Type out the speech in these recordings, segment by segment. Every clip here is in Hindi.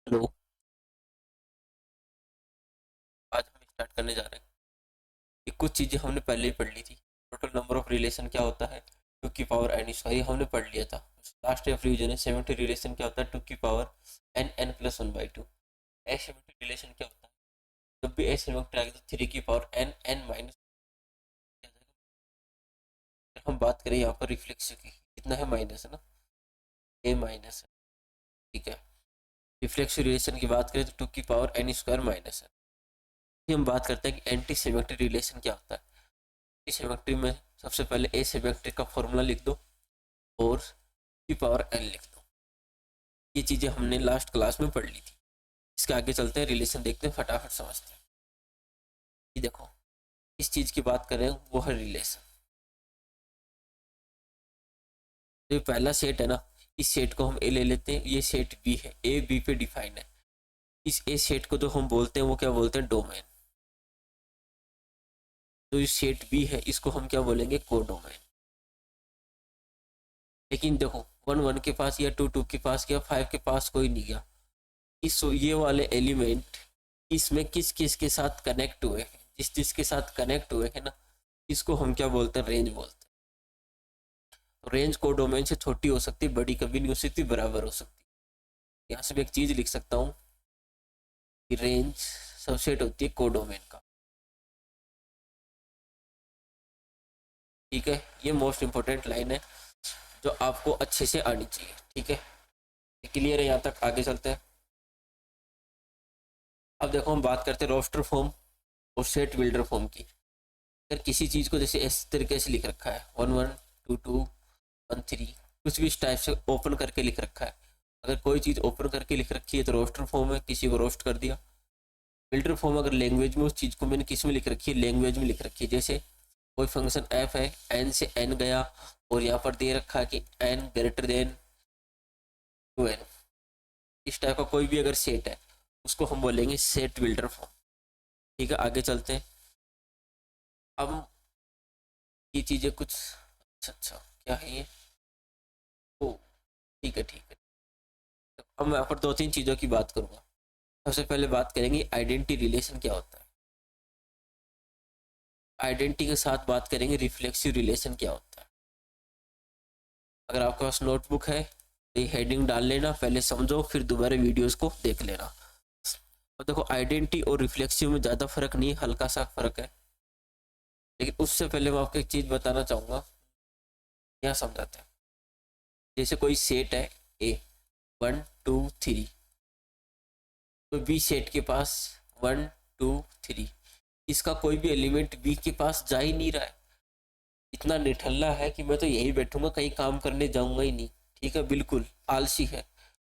हेलो। आज हम स्टार्ट करने जा रहे हैं कि कुछ चीज़ें हमने पहले ही पढ़ ली थी। टोटल नंबर ऑफ रिलेशन क्या होता है, टू की पावर एन स्क्वायर, ये हमने पढ़ लिया था। लास्ट ऑफ रिवीजन है। सिमेट्री रिलेशन क्या होता है, टू की power n n plus one by two. Asymmetry relation क्या होता है, जब भी एसिमेट्री आएगा तो थ्री की पावर एन एन माइनस। हम बात करें यहाँ पर रिफ्लेक्स की, कितना है, माइनस है ना, ए माइनस है। ठीक है। रिफ्लेक्स रिलेशन की बात करें तो टू की पावर एन स्क्वायर माइनस है। फिर हम बात करते हैं कि एंटी सिमेट्री रिलेशन क्या होता है। सिमेट्री में सबसे पहले ए सिमेट्री का फॉर्मूला लिख दो और की पावर एन लिख दो। ये चीज़ें हमने लास्ट क्लास में पढ़ ली थी। इसके आगे चलते हैं, रिलेशन देखते हैं, फटाफट समझते हैं। ये देखो, इस चीज़ की बात करें वो है रिलेशन। तो ये पहला सेट है ना, इस सेट को हम ए ले लेते हैं, ये सेट बी है, ए बी पे डिफाइन है। इस ए सेट को जो हम बोलते हैं वो क्या बोलते हैं, डोमेन। तो इस सेट बी है, इसको हम क्या बोलेंगे, कोडोमेन। लेकिन देखो, वन वन के पास या टू टू के पास गया, फाइव के पास कोई नहीं गया। इस ये वाले एलिमेंट इसमें किस किस के साथ कनेक्ट हुए हैं, जिस जिसके साथ कनेक्ट हुए हैं ना, इसको हम क्या बोलते हैं, रेंज बोलते हैं। तो रेंज को डोमेन से छोटी हो सकती, बड़ी कभी नहीं हो सकती, बराबर हो सकती। यहाँ से मैं एक चीज लिख सकता हूँ कि रेंज सबसेट होती है कोडोमेन का। ठीक है, ये मोस्ट इंपॉर्टेंट लाइन है जो आपको अच्छे से आनी चाहिए। ठीक है, क्लियर है यहाँ तक, आगे चलते हैं। अब देखो, हम बात करते हैं रोस्टर फॉर्म और सेट बिल्डर फॉर्म की। अगर किसी चीज को जैसे इस तरीके से लिख रखा है, one one two two one three, कुछ भी इस टाइप से ओपन करके लिख रखा है। अगर कोई चीज़ ओपन करके लिख रखी है तो रोस्टर फॉर्म है, किसी को रोस्ट कर दिया। फिल्टर फॉर्म अगर लैंग्वेज में उस चीज़ को मैंने किस में लिख रखी है, लैंग्वेज में लिख रखी है। जैसे कोई फंक्शन एफ है, एन से एन गया और यहाँ पर दे रखा है कि n greater than two n, इस टाइप का कोई भी अगर सेट है उसको हम बोलेंगे सेट बिल्डर फॉर्म। ठीक है, आगे चलते हैं। अब ये चीज़ें कुछ, अच्छा अच्छा क्या है ये, ओ ठीक है ठीक है। अब मैं यहाँ पर दो तीन चीज़ों की बात करूँगा। सबसे पहले बात करेंगे आइडेंटिटी रिलेशन क्या होता है। आइडेंटिटी के साथ बात करेंगे रिफ्लेक्सिव रिलेशन क्या होता है। अगर आपके पास नोटबुक है तो ये हेडिंग डाल लेना, पहले समझो फिर दोबारा वीडियोस को देख लेना। और देखो, आइडेंटिटी और रिफ्लेक्सिव में ज़्यादा फर्क नहीं है, हल्का सा फर्क है। लेकिन उससे पहले मैं आपको एक चीज़ बताना चाहूँगा, यहाँ समझाते हैं। जैसे कोई सेट है ए, वन टू थ्री, तो बी सेट के पास वन टू थ्री, इसका कोई भी एलिमेंट बी के पास जा ही नहीं रहा है। इतना निठल्ला है कि मैं तो यही बैठूंगा, कहीं काम करने जाऊंगा ही नहीं। ठीक है, बिल्कुल आलसी है,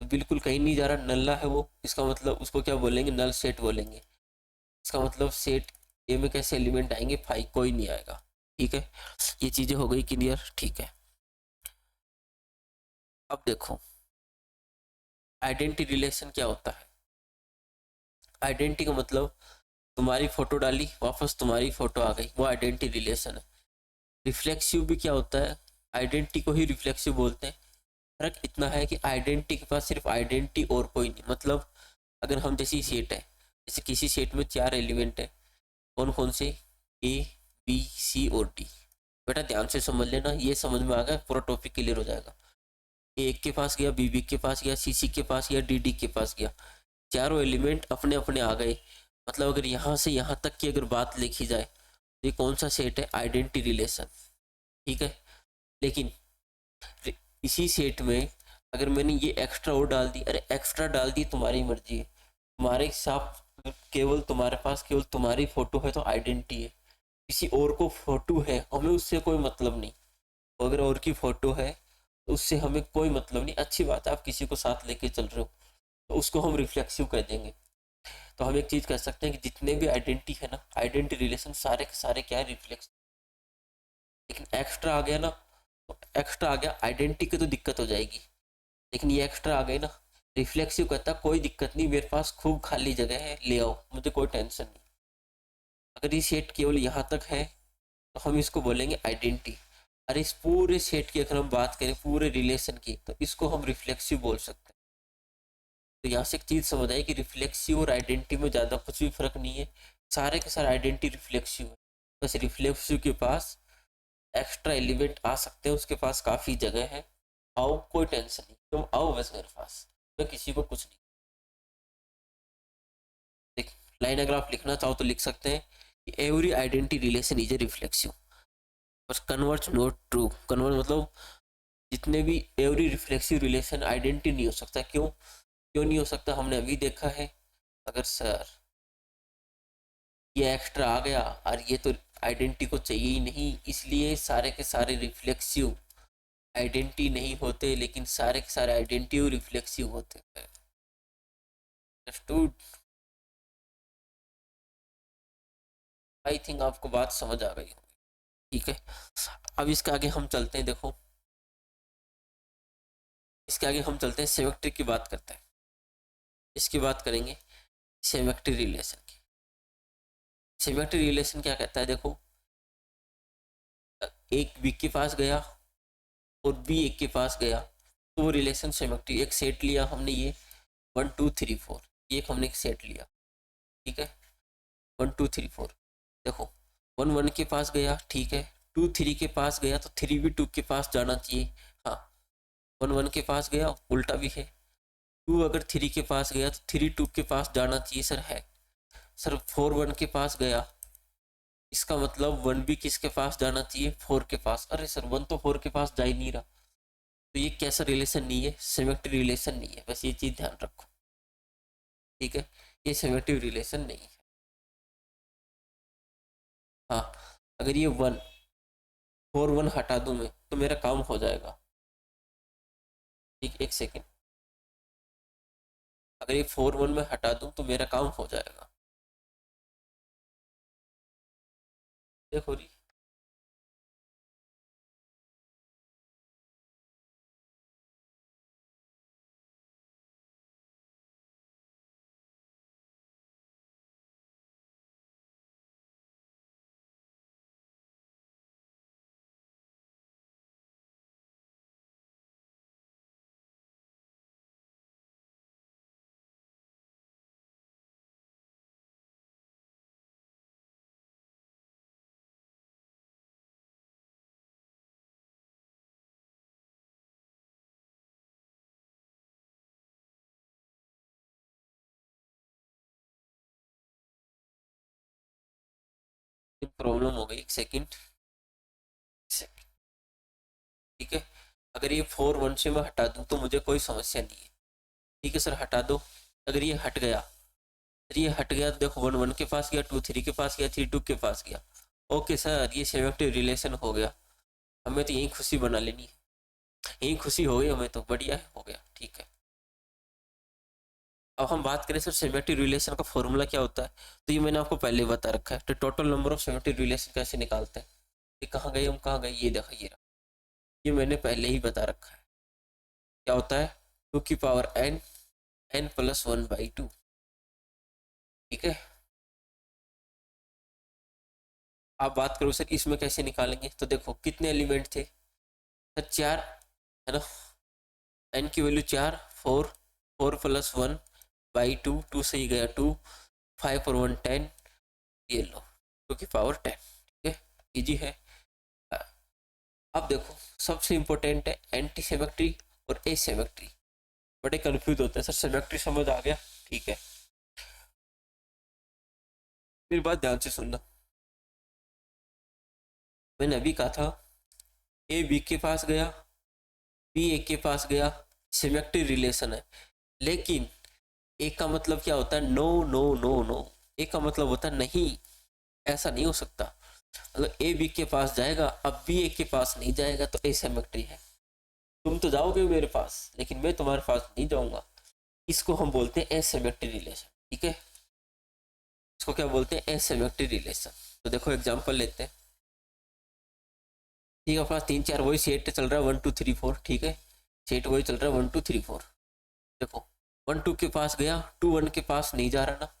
तो बिल्कुल कहीं नहीं जा रहा, नल्ला है वो। इसका मतलब उसको क्या बोलेंगे, नल सेट बोलेंगे। इसका मतलब सेट ए में कैसे एलिमेंट आएंगे, फाइव कोई नहीं आएगा। ठीक है, ये चीजें हो गई क्लियर। ठीक है, अब देखो आइडेंटिटी रिलेशन क्या होता है। आइडेंटिटी का मतलब, तुम्हारी फोटो डाली वापस तुम्हारी फोटो आ गई, वो आइडेंटिटी रिलेशन है। रिफ्लेक्सिव भी क्या होता है, आइडेंटिटी को ही रिफ्लेक्सिव बोलते हैं। फर्क इतना है कि आइडेंटिटी के पास सिर्फ आइडेंटिटी और कोई नहीं। मतलब अगर हम जैसी सेट है, जैसे किसी सेट में चार एलिमेंट है, कौन कौन से, ए बी सी और डी। बेटा ध्यान से समझ लेना, ये समझ में आ गया पूरा टॉपिक क्लियर हो जाएगा। ए के पास गया, बी के पास गया, सी के पास गया, डी के पास गया, चारों एलिमेंट अपने अपने आ गए। मतलब अगर यहाँ से यहाँ तक की अगर बात लिखी जाए तो ये कौन सा सेट है, आइडेंटिटी रिलेशन। ठीक है, लेकिन इसी सेट में अगर मैंने ये एक्स्ट्रा और डाल दी, अरे एक्स्ट्रा डाल दी तुम्हारी मर्जी है, तुम्हारे हिसाब, केवल तुम्हारे पास केवल तुम्हारी फोटो है तो आइडेंटिटी है। किसी और को फोटो है, हमें उससे कोई मतलब नहीं। अगर और की फोटो है तो उससे हमें कोई मतलब नहीं। अच्छी बात है, आप किसी को साथ लेके चल रहे हो तो उसको हम रिफ्लेक्सिव कह देंगे। तो हम एक चीज कह सकते हैं कि जितने भी आइडेंटिटी है ना, आइडेंटिटी रिलेशन सारे के सारे क्या है, रिफ्लेक्स। लेकिन एक्स्ट्रा आ गया ना, तो एक्स्ट्रा आ गया आइडेंटिटी की तो दिक्कत हो जाएगी। लेकिन ये एक्स्ट्रा आ गए ना, रिफ्लेक्सिव कहता कोई दिक्कत नहीं, मेरे पास खूब खाली जगह है, ले आओ, मुझे कोई टेंशन नहीं। अगर ये सेट केवल यहाँ तक है तो हम इसको बोलेंगे आइडेंटिटी। अरे इस पूरे सेट की अगर हम बात करें, पूरे रिलेशन की, तो इसको हम रिफ्लेक्सिव बोल सकते हैं। तो यहाँ से एक चीज समझ आई कि रिफ्लेक्सिव और आइडेंटिटी में ज्यादा कुछ भी फर्क नहीं है, सारे के सारे आइडेंटिटी रिफ्लेक्सिव है। बस रिफ्लेक्सिव के पास एक्स्ट्रा एलिमेंट आ सकते हैं, उसके पास काफी जगह है। आओ, कोई टेंशन नहीं, तुम आओ बस मेरे पास, मैं किसी को कुछ नहीं। देख, लाइन अगर आप लिखना चाहो तो लिख सकते हैं कि every identity relation is a reflexive, बस कन्वर्ट्स नॉट ट्रू। कन्वर्ट मतलब जितने भी एवरी रिफ्लेक्सिव रिलेशन आइडेंटिटी नहीं हो सकता। क्यों क्यों नहीं हो सकता, हमने अभी देखा है। अगर सर ये एक्स्ट्रा आ गया और ये तो आइडेंटिटी को चाहिए ही नहीं, इसलिए सारे के सारे रिफ्लेक्सिव आइडेंटिटी नहीं होते, लेकिन सारे के सारे आइडेंटिटी रिफ्लेक्सिव होते हैं। आई थिंक आपको बात समझ आ गई होगी। ठीक है, अब इसके आगे हम चलते हैं। देखो, इसके आगे हम चलते हैं, सिमेट्री की बात करते हैं। इसकी बात करेंगे सिमेट्री रिलेशन की। सिमेट्री रिलेशन क्या कहता है, देखो, एक बी के पास गया और बी एक के पास गया तो वो रिलेशन सिमेट्री। एक सेट लिया हमने, ये 1 2 3 4, ये एक हमने एक सेट लिया। ठीक है, 1 2 3 4। देखो, 1 1 के पास गया, ठीक है, 2 3 के पास गया तो 3 भी 2 के पास जाना चाहिए। हाँ, 1 1 के पास गया, उल्टा भी है। 2 अगर 3 के पास गया तो 3 2 के पास जाना चाहिए। सर है सर, 4 1 के पास गया, इसका मतलब 1 भी किसके पास जाना चाहिए, 4 के पास। अरे सर, 1 तो 4 के पास जा ही नहीं रहा, तो ये कैसा रिलेशन नहीं है, सिमेट्री रिलेशन नहीं है। बस ये चीज ध्यान रखो। ठीक है, ये सिमेट्री रिलेशन नहीं है। हाँ, अगर ये 1 4 1 हटा दूं मैं तो मेरा काम हो जाएगा। ठीक, एक सेकेंड, अगर ये 4 1 में हटा दूं तो मेरा काम हो जाएगा। देखो रही, प्रॉब्लम हो गई, एक सेकेंड। ठीक है, अगर ये 4 1 से मैं हटा दूं तो मुझे कोई समस्या नहीं है। ठीक है सर, हटा दो। अगर ये हट गया, अगर ये हट गया तो देखो, 1 1 के पास गया, 2 3 के पास गया, 3 2 के पास गया। ओके सर, ये सिमेट्री रिलेशन हो गया। हमें तो यही खुशी बना लेनी है, यही खुशी हो गई हमें तो, बढ़िया है, हो गया। ठीक है, अब हम बात करें सर सिमेट्री रिलेशन का फॉर्मूला क्या होता है। तो ये मैंने आपको पहले बता रखा है। तो total number of symmetry relation कैसे निकालते हैं, ये कहाँ गए, हम कहाँ गए, ये देखा, ये रहा, ये मैंने पहले ही बता रखा है। क्या होता है, 2 की पावर n, n प्लस 1/2। ठीक है, आप बात करो सर इसमें कैसे निकालेंगे। तो देखो, कितने एलिमेंट थे सर, 4 है ना, n की वैल्यू 4, 4, 4 प्लस 1/2, 2 से ही गया 2, 5 और 1 10, ये लो 2 की पावर 10। ठीक है, इजी है। अब देखो, सबसे इंपॉर्टेंट है एंटी सिमेट्री और एसिमेट्री। बड़े कंफ्यूज होते हैं सर, सिमेट्री समझ आ गया, ठीक है, मेरी बात ध्यान से सुनना। मैंने अभी कहा था, ए बी के पास गया, बी ए के पास गया, सिमेट्री रिलेशन है। लेकिन ए का मतलब क्या होता है, नो नो नो नो। ए का मतलब होता है नहीं, ऐसा नहीं हो सकता। मतलब ए बी के पास जाएगा, अब बी ए के पास नहीं जाएगा तो एसिमेट्री है। तुम तो जाओगे मेरे पास, लेकिन मैं तुम्हारे पास नहीं जाऊंगा। इसको हम बोलते हैं एसिमेट्री रिलेशन। ठीक है, इसको क्या बोलते हैं, एसिमेट्री रिलेशन। तो देखो एग्जांपल लेते हैं। ठीक है, अपना 3 4 वही सेट चल रहा है, 1 2 3 4। ठीक है, सेट वही चल रहा है, 1 2 3 4। देखो, 1 2 के पास गया, 2 1 के पास नहीं जा रहा ना,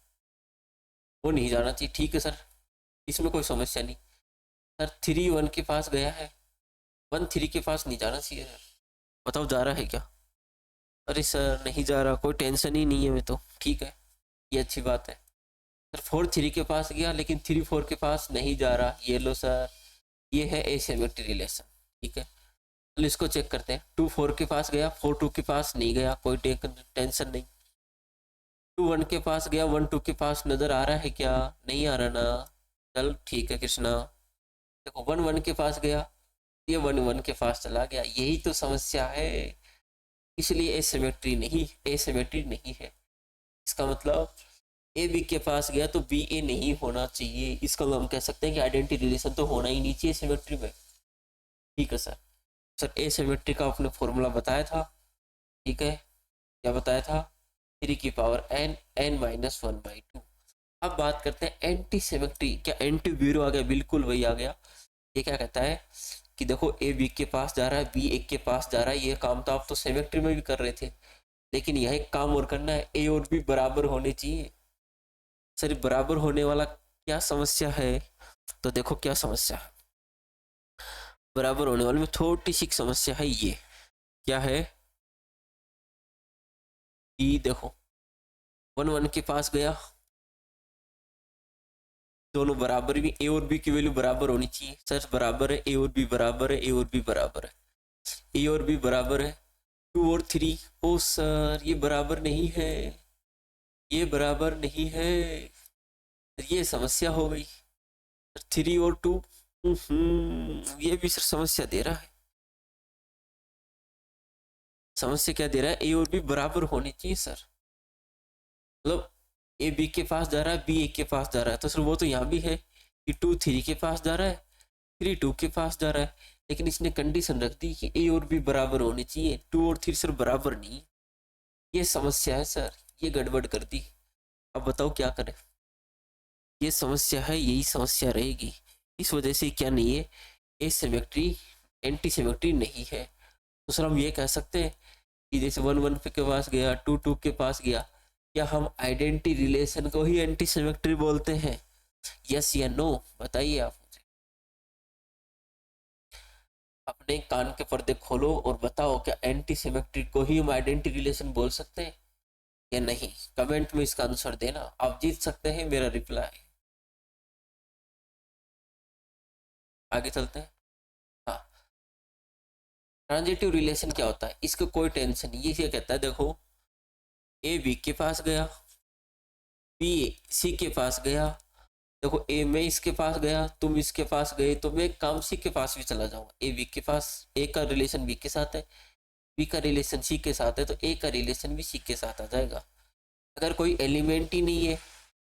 वो नहीं जाना चाहिए। ठीक है सर, इसमें कोई समस्या नहीं। सर 3 1 के पास गया है, 1 3 के पास नहीं जाना चाहिए सर, बताओ जा रहा है क्या। अरे सर नहीं जा रहा, कोई टेंशन ही नहीं है मैं तो, ठीक है, ये अच्छी बात है सर। 4 3 के पास गया लेकिन 3 4 के पास नहीं जा रहा, ये लो सर, ये है एसिमेट्री रिलेशन, ठीक है। तो इसको चेक करते हैं। 2 4 के पास गया, 4 2 के पास नहीं गया, कोई टेंशन नहीं। 2 1 के पास गया, 1 2 के पास नजर आ रहा है क्या? नहीं आ रहा ना, चल ठीक है कृष्णा। देखो 1 1 के पास गया, ये 1 1 के पास चला गया, यही तो समस्या है, इसलिए एसिमेट्री नहीं है। इसका मतलब ए बी के पास गया तो बी ए नहीं होना चाहिए, इसका हम कह सकते हैं कि आइडेंटिटी रिलेशन तो होना ही नहीं चाहिए सिमेट्री में, ठीक है सर। सर एसिमेट्री का आपने फॉर्मूला बताया था, ठीक है, क्या बताया था? 3 की पावर n n माइनस 1/2। अब बात करते हैं एंटी सिमेट्री, क्या एंटी ब्यूरो आ गया? बिल्कुल वही आ गया। ये क्या कहता है कि देखो ए बी के पास जा रहा है, बी ए के पास जा रहा है, ये काम तो आप तो सिमेट्री में भी कर रहे थे, लेकिन यह एक काम और करना है, ए और बी बराबर होने चाहिए। सर बराबर होने वाला क्या समस्या है? तो देखो क्या समस्या है, बराबर होने वाले में छोटी सी समस्या है, ये क्या है कि देखो 1 1 के पास गया, दोनों बराबर, भी ए और बी की वैल्यू बराबर होनी चाहिए। सर बराबर है, ए और बी बराबर है, ए और बी बराबर है, ए और बी बराबर है। 2 और 3, ओ सर ये बराबर नहीं है, ये बराबर नहीं है, ये समस्या हो गई। 3 और 2, ये भी सर समस्या दे रहा है। समस्या क्या दे रहा है? ए और बी बराबर होने चाहिए सर, मतलब ए बी के पास जा रहा है, बी ए के पास जा रहा है, तो सर वो तो यहाँ भी है कि 2 3 के पास जा रहा है, 3 2 के पास जा रहा है, लेकिन इसने कंडीशन रख दी कि ए और बी बराबर होने चाहिए, 2 और 3 सर बराबर नहीं। ये समस्या है सर, ये गड़बड़ कर दी। अब बताओ क्या करें? ये समस्या है, यही समस्या रहेगी, इस वजह से क्या नहीं है, एसिमेट्री एंटी सिमेट्री नहीं है। तो सर हम ये कह सकते हैं कि जैसे 1 1 के पास गया, 2 2 के पास गया, क्या हम आइडेंटिटी रिलेशन को ही एंटी सिमेट्री बोलते हैं? यस या नो बताइए आप मुझे। अपने कान के पर्दे खोलो और बताओ, क्या एंटी सिमेट्री को ही हम आइडेंटिटी रिलेशन बोल सकते हैं या नहीं? कमेंट में इसका आंसर देना, आप जीत सकते हैं मेरा रिप्लाई। आगे चलते हैं। हाँ, ट्रांजिटिव रिलेशन क्या होता है, इसको कोई टेंशन नहीं, ये कहता है देखो ए बी के पास गया, बी सी के पास गया, देखो ए मैं इसके पास गया, तुम इसके पास गए, तो मैं काम सी के पास भी चला जाऊंगा। ए बी के पास, ए का रिलेशन बी के साथ है, बी का रिलेशन सी के साथ है, तो ए का रिलेशन भी सी के साथ आ जाएगा। अगर कोई एलिमेंट ही नहीं है,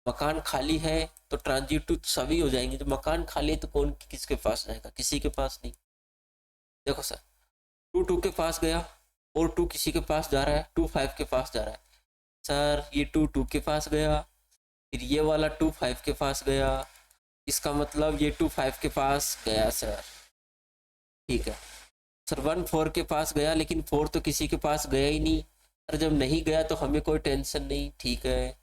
मकान खाली है, तो ट्रांजिटिव सभी हो जाएंगे। तो मकान खाली है तो कौन किसके पास जाएगा? किसी के पास नहीं। देखो सर 2 2 के पास गया और 2 किसी के पास जा रहा है, 2 5 के पास जा रहा है। सर ये 2 2 के पास गया, फिर ये वाला 2 5 के पास गया, इसका मतलब ये 2 5 के पास गया सर, ठीक है। सर 1 4 के पास गया, लेकिन 4 तो किसी के पास गया ही नहीं। अरे जब नहीं गया तो हमें कोई टेंशन नहीं, ठीक है।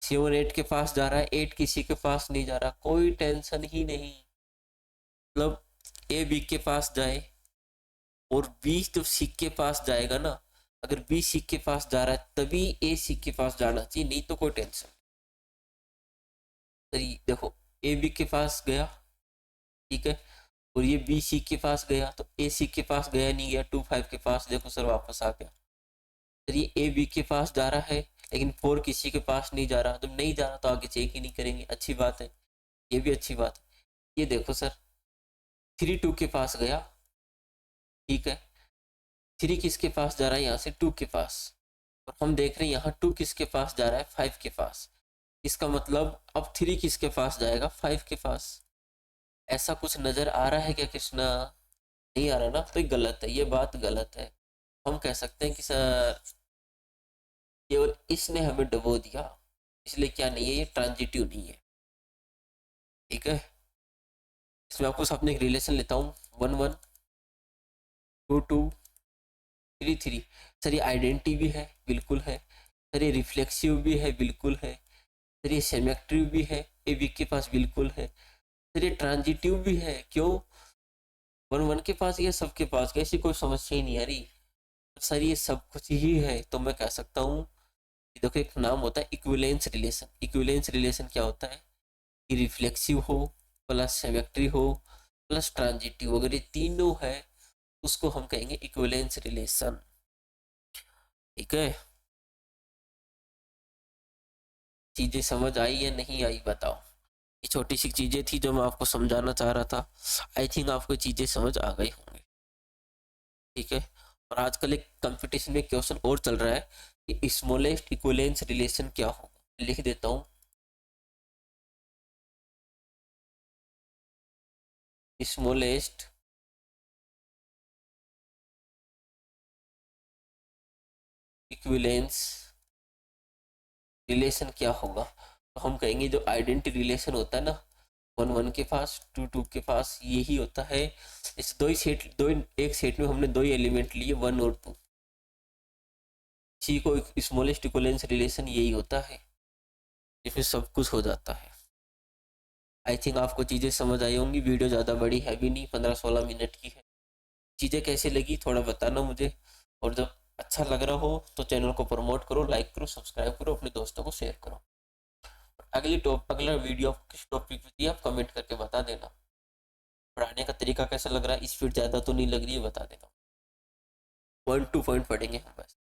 7 8 के पास जा रहा है, 8 किसी के पास नहीं जा रहा, कोई टेंशन ही नहीं। मतलब ए बी के पास जाए और बी तो सी के पास जाएगा ना, अगर बी सी के पास जा रहा है तभी ए सी के पास जाना चाहिए, नहीं तो कोई टेंशन। देखो ए बी के पास गया, ठीक है, और ये बी सी के पास गया, तो ए सी के पास गया नहीं गया, 2 5 के पास, देखो सर वापस आ गया। सर ये ए बी के पास जा रहा है, लेकिन 4 किसी के पास नहीं जा रहा, तो नहीं जा रहा तो आगे चेक ही नहीं करेंगे, अच्छी बात है, ये भी अच्छी बात है। ये देखो सर 3 2 के पास गया, ठीक है, 3 किसके पास जा रहा है? यहाँ से 2 के पास, और हम देख रहे हैं यहाँ 2 किसके पास जा रहा है? 5 के पास। इसका मतलब अब 3 किसके पास जाएगा? 5 के पास। ऐसा कुछ नजर आ रहा है क्या कृष्णा? नहीं आ रहा ना, तो ये गलत है, ये बात गलत है। हम कह सकते हैं कि सर केवल इसने हमें डबो दिया, इसलिए क्या नहीं है, ये ट्रांजिटिव नहीं है, ठीक है। इसमें आपको साथ में एक रिलेशन लेता हूँ, 1 1 2 2 3 3। सर ये आइडेंटिटी भी है, बिल्कुल है। सर ये रिफ्लेक्सिव भी है, बिल्कुल है। सर ये सिमेट्रिक भी है, ए बी के पास बिल्कुल है। सर ये ट्रांजिटिव भी है, क्यों? 1 1 के पास या सबके पास, ऐसी कोई समस्या ही नहीं आ रही। सर ये सब कुछ ही है, तो मैं कह सकता हूँ कि देखो एक नाम होता है इक्विवेलेंस रिलेशन। इक्विवेलेंस रिलेशन क्या होता है कि रिफ्लेक्सिव हो प्लस सिमेट्री हो प्लस ट्रांजिटिव, अगर ये तीनों है उसको हम कहेंगे इक्विवेलेंस रिलेशन। ठीक है, चीजें समझ आई या नहीं आई बताओ। ये छोटी सी चीजें थी जो मैं आपको समझाना चाह रहा था। आई थिंक आपको चीजें समझ आ गई होंगी। ठीक है, और आजकल एक कंपटीशन में क्वेश्चन और चल रहा है कि स्मॉलेस्ट इक्विवेलेंस रिलेशन क्या होगा, लिख देता हूँ। स्मॉलेस्ट इक्विवेलेंस रिलेशन क्या होगा, तो हम कहेंगे जो आइडेंटिटी रिलेशन होता है ना, 1 1 के पास 2 2 के पास यही होता है। इस दो ही सेट, एक सेट में हमने दो ही एलिमेंट लिए 1 और 2, इसी को स्मॉलेस्ट इक्विवेलेंस रिलेशन यही होता है, इसमें सब कुछ हो जाता है। आई थिंक आपको चीज़ें समझ आई होंगी। वीडियो ज़्यादा बड़ी है भी नहीं, 15 16 मिनट की है। चीज़ें कैसे लगी थोड़ा बताना मुझे, और जब अच्छा लग रहा हो तो चैनल को प्रमोट करो, लाइक करो, सब्सक्राइब करो, अपने दोस्तों को शेयर करो। अगला वीडियो किस टॉपिक पे चाहिए आप कमेंट करके बता देना। पढ़ाने का तरीका कैसा लग रहा है, स्पीड ज़्यादा तो नहीं लग रही है, बता देना। पॉइंट टू पॉइंट पढ़ेंगे हम बस।